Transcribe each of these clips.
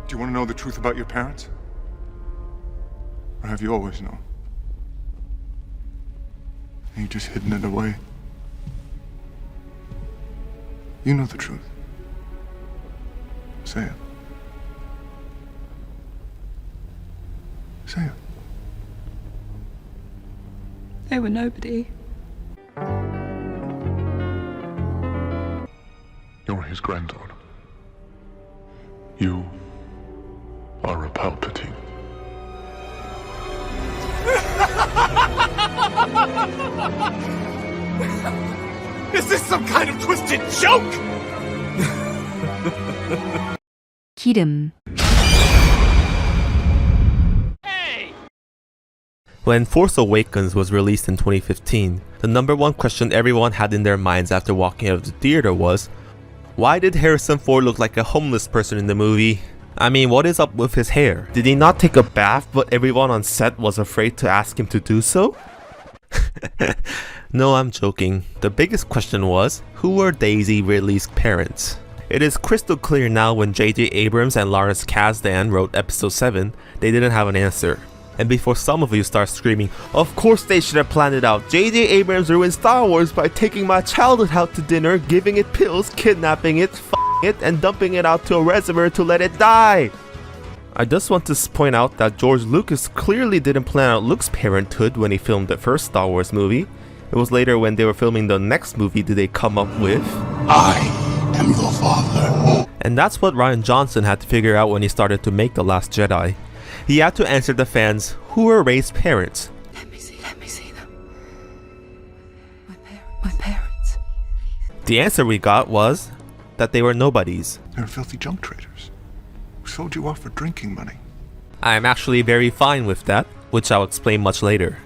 Do you want to know the truth about your parents? Or have you always known? And you just hidden it away? You know the truth. Say it. Say it. They were nobody. You're his granddaughter. You are a Palpatine. Is this some kind of twisted joke? 기름. When Force Awakens was released in 2015, the number one question everyone had in their minds after walking out of the theater was, why did Harrison Ford look like a homeless person in the movie? I mean, what is up with his hair? Did he not take a bath but everyone on set was afraid to ask him to do so? No, I'm joking. The biggest question was, who were Daisy Ridley's parents? It is crystal clear now when J.J. Abrams and Lawrence Kasdan wrote episode 7, they didn't have an answer. And before some of you start screaming, of course they should have planned it out. J.J. Abrams ruined Star Wars by taking my childhood out to dinner, giving it pills, kidnapping it, f***ing it, and dumping it out to a reservoir to let it die. I just want to point out that George Lucas clearly didn't plan out Luke's parenthood when he filmed the first Star Wars movie. It was later when they were filming the next movie did they come up with, I am your father. And that's what Rian Johnson had to figure out when he started to make The Last Jedi. He had to answer the fans, who were Rey's parents? Let me see them. My parents. The answer we got was that they were nobodies. They're filthy junk traders who sold you off for drinking money. I am actually very fine with that, which I'll explain much later.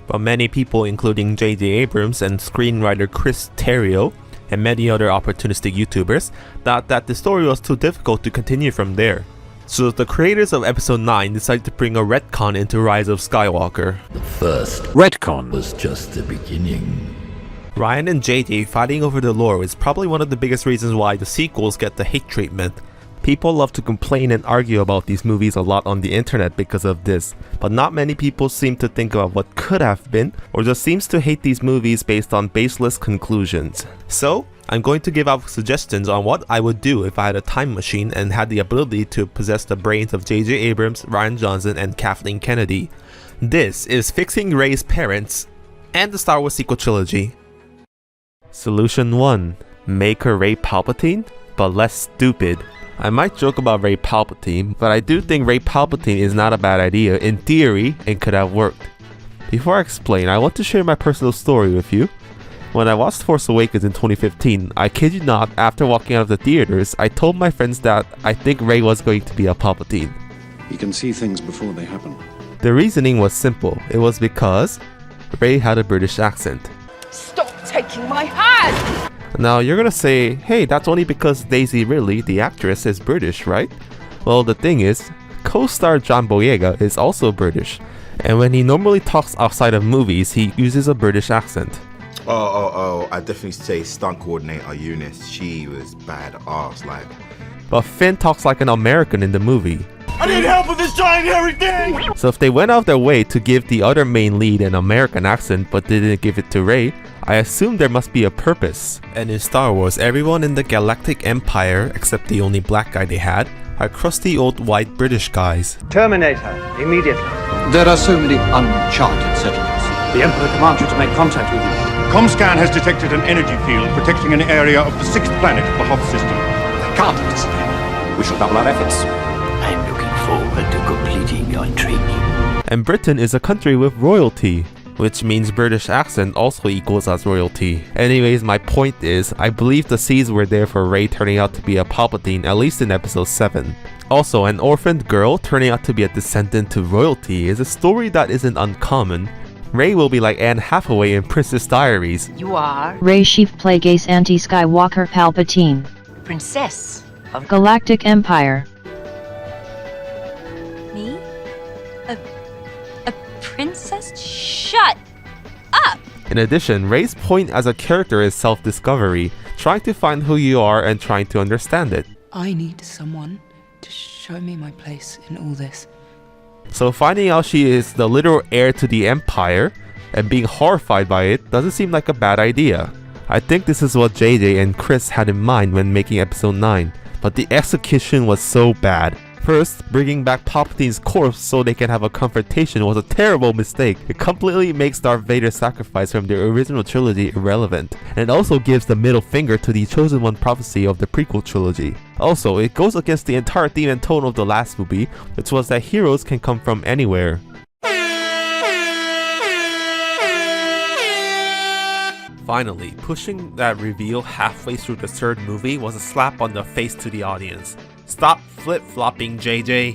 But many people, including J.J. Abrams and screenwriter Chris Terrio, and many other opportunistic YouTubers, thought that the story was too difficult to continue from there. So the creators of episode 9 decided to bring a retcon into Rise of Skywalker. The first retcon was just the beginning. Ryan and JJ fighting over the lore is probably one of the biggest reasons why the sequels get the hate treatment. People love to complain and argue about these movies a lot on the internet because of this, but not many people seem to think about what could have been, or just seems to hate these movies based on baseless conclusions. So, I'm going to give out suggestions on what I would do if I had a time machine and had the ability to possess the brains of J.J. Abrams, Rian Johnson, and Kathleen Kennedy. This is fixing Rey's parents and the Star Wars sequel trilogy. Solution 1. Make her Rey Palpatine, but less stupid. I might joke about Rey Palpatine, but I do think Rey Palpatine is not a bad idea. In theory, it could have worked. Before I explain, I want to share my personal story with you. When I watched Force Awakens in 2015, I kid you not, after walking out of the theaters, I told my friends that I think Rey was going to be a Palpatine. You can see things before they happen. The reasoning was simple. It was because Rey had a British accent. Stop taking my hand! Now you're gonna say, hey, that's only because Daisy Ridley, the actress, is British, right? Well, the thing is, co-star John Boyega is also British, and when he normally talks outside of movies, he uses a British accent. I definitely say stunt coordinator Eunice, she was badass, like. But Finn talks like an American in the movie. I need help with this giant hairy thing! So if they went out their way to give the other main lead an American accent but didn't give it to Rey, I assume there must be a purpose. And in Star Wars, everyone in the Galactic Empire, except the only black guy they had, are crusty old white British guys. Terminator, immediately. There are so many uncharted settlements. The Emperor commands you to make contact with you. Comscan has detected an energy field protecting an area of the 6th planet of the Hoth system. I can't understand. We shall double our efforts. I'm looking forward to completing your training. And Britain is a country with royalty, which means British accent also equals as royalty. Anyways, my point is, I believe the seeds were there for Rey turning out to be a Palpatine, at least in episode 7. Also, an orphaned girl turning out to be a descendant to royalty is a story that isn't uncommon. Rey will be like Anne Hathaway in Princess Diaries. You are Rey Sheaf Plagueis Anti-Skywalker Palpatine, Princess of Galactic Empire. Me? A princess? Shut up! In addition, Rey's point as a character is self-discovery, trying to find who you are and trying to understand it. I need someone to show Show me my place in all this. So finding out she is the literal heir to the Empire and being horrified by it doesn't seem like a bad idea. I think this is what JJ and Chris had in mind when making episode 9, but the execution was so bad. First, bringing back Palpatine's corpse so they can have a confrontation was a terrible mistake. It completely makes Darth Vader's sacrifice from the original trilogy irrelevant, and it also gives the middle finger to the Chosen One prophecy of the prequel trilogy. Also, it goes against the entire theme and tone of the last movie, which was that heroes can come from anywhere. Finally, pushing that reveal halfway through the third movie was a slap on the face to the audience. Stop flip-flopping, JJ.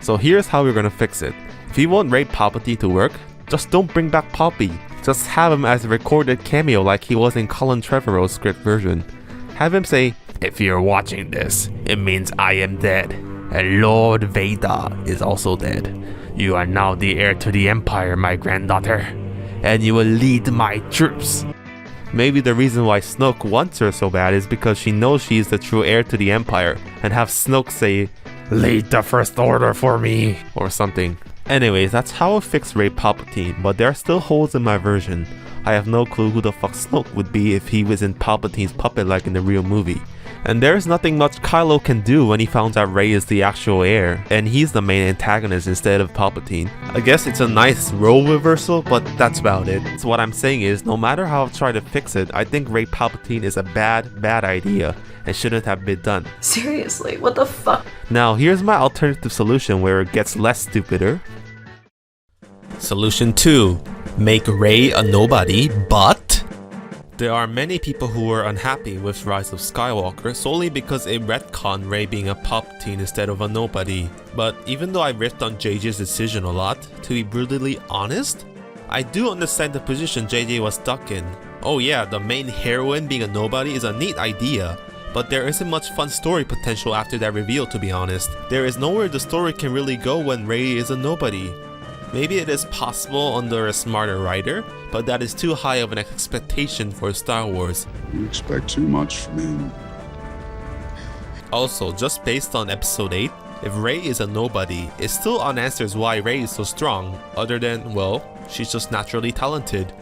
So here's how we're gonna fix it. If you want Rey Palpatine to work, just don't bring back Palpy. Just have him as a recorded cameo like he was in Colin Trevorrow's script version. Have him say, "If you're watching this, it means I am dead, and Lord Vader is also dead. You are now the heir to the Empire, my granddaughter, and you will lead my troops." Maybe the reason why Snoke wants her so bad is because she knows she is the true heir to the Empire, and have Snoke say, "Lead the First Order for me," or something. Anyways, that's how I fixed Rey Palpatine, but there are still holes in my version. I have no clue who the fuck Snoke would be if he was in Palpatine's puppet like in the real movie. And there's nothing much Kylo can do when he finds out Rey is the actual heir, and he's the main antagonist instead of Palpatine. I guess it's a nice role reversal, but that's about it. So what I'm saying is, no matter how I try to fix it, I think Rey Palpatine is a bad idea, and shouldn't have been done. Seriously, what the fuck? Now, here's my alternative solution where it gets less stupider. Solution 2. Make Rey a nobody, but... There are many people who were unhappy with Rise of Skywalker solely because it retconned Rey being a Palpatine instead of a nobody. But even though I ripped on JJ's decision a lot, to be brutally honest, I do understand the position JJ was stuck in. Oh yeah, the main heroine being a nobody is a neat idea, but there isn't much fun story potential after that reveal, to be honest. There is nowhere the story can really go when Rey is a nobody. Maybe it is possible under a smarter writer, but that is too high of an expectation for Star Wars. You expect too much from him. Also, just based on episode 8, if Rey is a nobody, it still unanswers why Rey is so strong, other than, well, she's just naturally talented.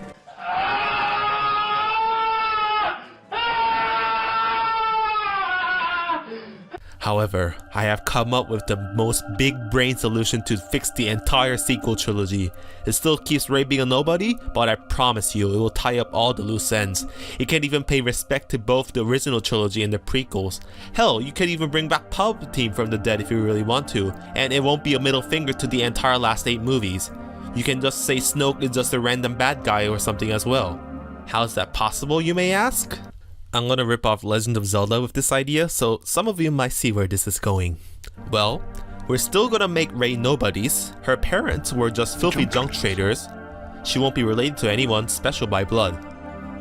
However, I have come up with the most big brain solution to fix the entire sequel trilogy. It still keeps Rey being a nobody, but I promise you it will tie up all the loose ends. It can even pay respect to both the original trilogy and the prequels. Hell, you can even bring back Palpatine from the dead if you really want to, and it won't be a middle finger to the entire last 8 movies. You can just say Snoke is just a random bad guy or something as well. How is that possible, you may ask? I'm gonna rip off Legend of Zelda with this idea, so some of you might see where this is going. Well, we're still gonna make Rey nobodies. Her parents were just filthy junk traders. She won't be related to anyone special by blood.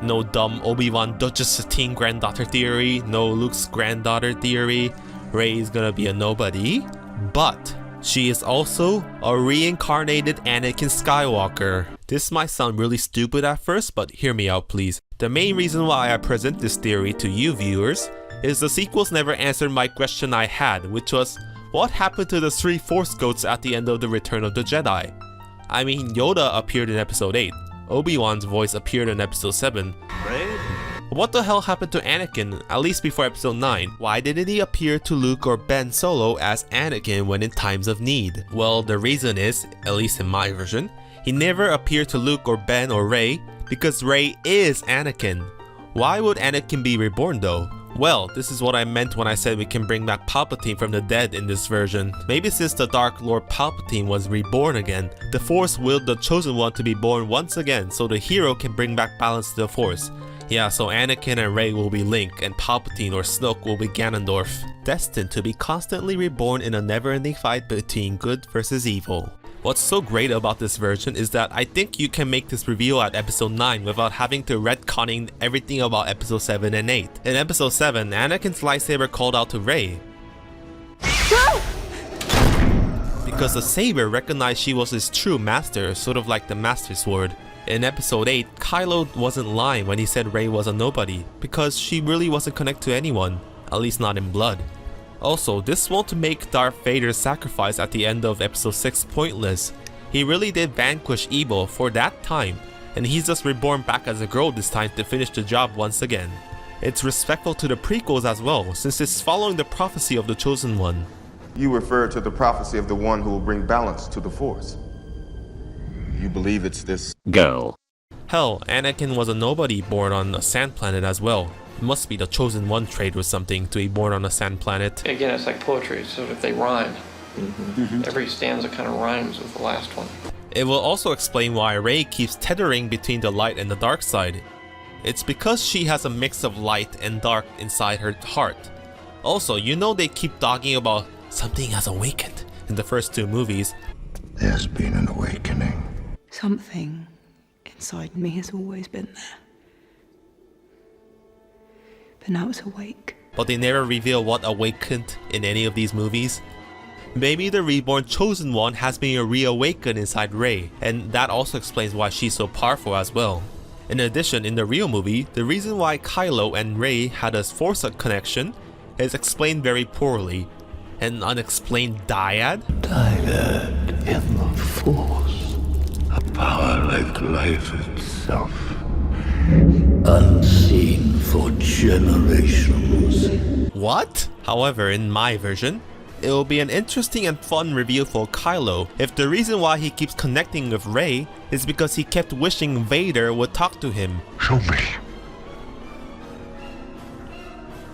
No dumb Obi-Wan Duchess Satine granddaughter theory, no Luke's granddaughter theory. Rey is gonna be a nobody, but she is also a reincarnated Anakin Skywalker. This might sound really stupid at first, but hear me out please. The main reason why I present this theory to you viewers is the sequels never answered my question I had, which was, what happened to the 3 Force Ghosts at the end of the Return of the Jedi? I mean, Yoda appeared in episode 8, Obi-Wan's voice appeared in episode 7. What the hell happened to Anakin, at least before episode 9? Why didn't he appear to Luke or Ben Solo as Anakin when in times of need? Well, the reason is, at least in my version, he never appeared to Luke or Ben or Rey because Rey is Anakin. Why would Anakin be reborn though? Well, this is what I meant when I said we can bring back Palpatine from the dead in this version. Maybe since the Dark Lord Palpatine was reborn again, the Force willed the Chosen One to be born once again so the hero can bring back balance to the Force. Yeah, so Anakin and Rey will be Link, and Palpatine or Snoke will be Ganondorf, destined to be constantly reborn in a never-ending fight between good versus evil. What's so great about this version is that I think you can make this reveal at episode 9 without having to retconning everything about episode 7 and 8. In episode 7, Anakin's lightsaber called out to Rey because the saber recognized she was his true master, sort of like the Master Sword. In episode 8, Kylo wasn't lying when he said Rey was a nobody, because she really wasn't connected to anyone, at least not in blood. Also, this won't make Darth Vader's sacrifice at the end of episode 6 pointless. He really did vanquish evil for that time, and he's just reborn back as a girl this time to finish the job once again. It's respectful to the prequels as well, since it's following the prophecy of the Chosen One. You refer to the prophecy of the one who will bring balance to the Force. You believe it's this girl? Hell, Anakin was a nobody born on a sand planet as well. It must be the Chosen One trait or something to be born on a sand planet. Again, it's like poetry, so if they rhyme, every stanza kind of rhymes with the last one. It will also explain why Rey keeps tethering between the light and the dark side. It's because she has a mix of light and dark inside her heart. Also, you know they keep talking about something has awakened in the first 2 movies. There's been an awakening. Something inside me has always been there. But now it's awake. But they never reveal what awakened in any of these movies. Maybe the reborn Chosen One has been reawakened inside Rey, and that also explains why she's so powerful as well. In addition, in the real movie, the reason why Kylo and Rey had a Force connection is explained very poorly. An unexplained dyad? Dyad in the Force. A power like life itself. Unseen for generations. What? However, in my version, it will be an interesting and fun reveal for Kylo if the reason why he keeps connecting with Rey is because he kept wishing Vader would talk to him. Show me.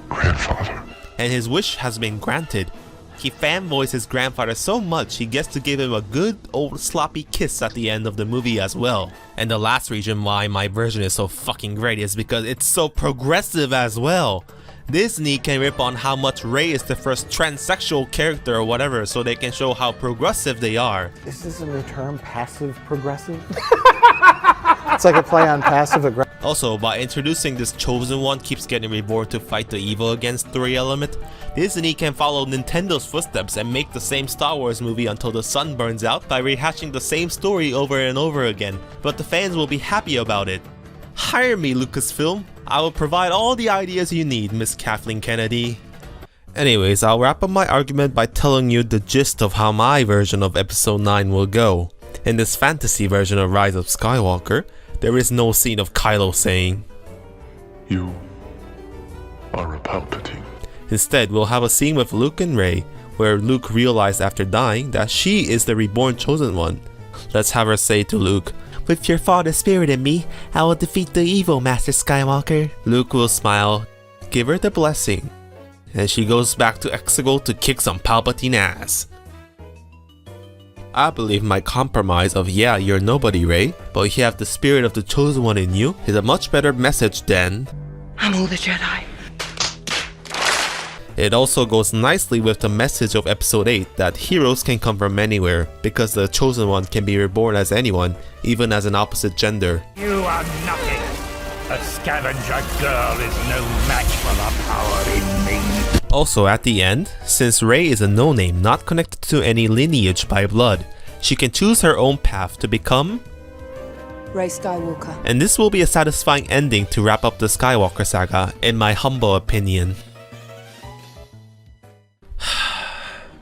Grandfather. And his wish has been granted. He fanboys his grandfather so much he gets to give him a good old sloppy kiss at the end of the movie as well. And the last reason why my version is so fucking great is because it's so progressive as well. Disney can rip on how much Rey is the first transsexual character or whatever, so they can show how progressive they are. Is this a term, passive progressive? It's like a play on passive aggressive. Also, by introducing this Chosen One keeps getting reborn to fight the evil against story element, Disney can follow Nintendo's footsteps and make the same Star Wars movie until the sun burns out by rehashing the same story over and over again, but the fans will be happy about it. Hire me, Lucasfilm. I will provide all the ideas you need, Miss Kathleen Kennedy. Anyways, I'll wrap up my argument by telling you the gist of how my version of Episode 9 will go. In this fantasy version of Rise of Skywalker, there is no scene of Kylo saying, You are a Palpatine. Instead, we'll have a scene with Luke and Rey, where Luke realized after dying that she is the reborn Chosen One. Let's have her say to Luke, "With your father's spirit in me, I will defeat the evil, Master Skywalker." Luke will smile, give her the blessing, and she goes back to Exegol to kick some Palpatine ass. I believe my compromise of "yeah, you're nobody, Rey, but you have the spirit of the Chosen One in you" is a much better message than I'm all the Jedi. It also goes nicely with the message of Episode 8 that heroes can come from anywhere because the Chosen One can be reborn as anyone, even as an opposite gender. You are nothing. A scavenger girl is no match for the power in me. Also at the end, since Rey is a no-name not connected to any lineage by blood, she can choose her own path to become Rey Skywalker. And this will be a satisfying ending to wrap up the Skywalker saga, in my humble opinion.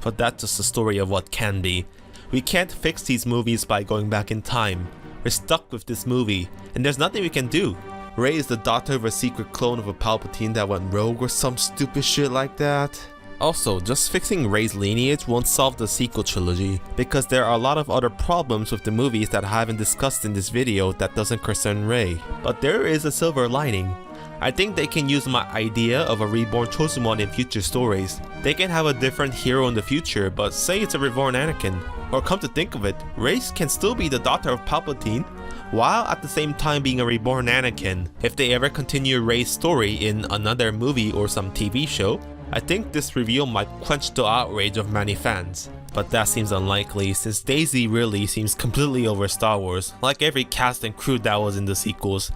But that's just the story of what can be. We can't fix these movies by going back in time. We're stuck with this movie, and there's nothing we can do. Rey is the daughter of a secret clone of a Palpatine that went rogue or some stupid shit like that. Also, just fixing Rey's lineage won't solve the sequel trilogy, because there are a lot of other problems with the movies that I haven't discussed in this video that doesn't concern Rey. But there is a silver lining. I think they can use my idea of a reborn Chosen One in future stories. They can have a different hero in the future, but say it's a reborn Anakin. Or come to think of it, Rey can still be the daughter of Palpatine, while at the same time being a reborn Anakin. If they ever continue Rey's story in another movie or some TV show, I think this reveal might quench the outrage of many fans. But that seems unlikely since Daisy really seems completely over Star Wars, like every cast and crew that was in the sequels.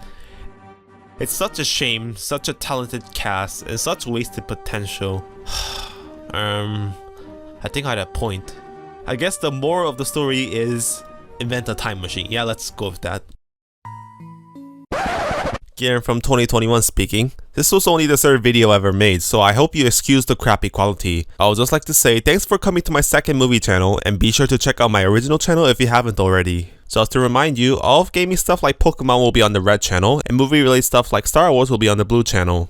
It's such a shame, such a talented cast, and such wasted potential. I think I had a point. I guess the moral of the story is invent a time machine. Yeah, let's go with that. Garen from 2021 speaking. This was only the third video ever made, so I hope you excuse the crappy quality. I would just like to say thanks for coming to my second movie channel, and be sure to check out my original channel if you haven't already. Just to remind you, all of gaming stuff like Pokemon will be on the red channel, and movie related stuff like Star Wars will be on the blue channel.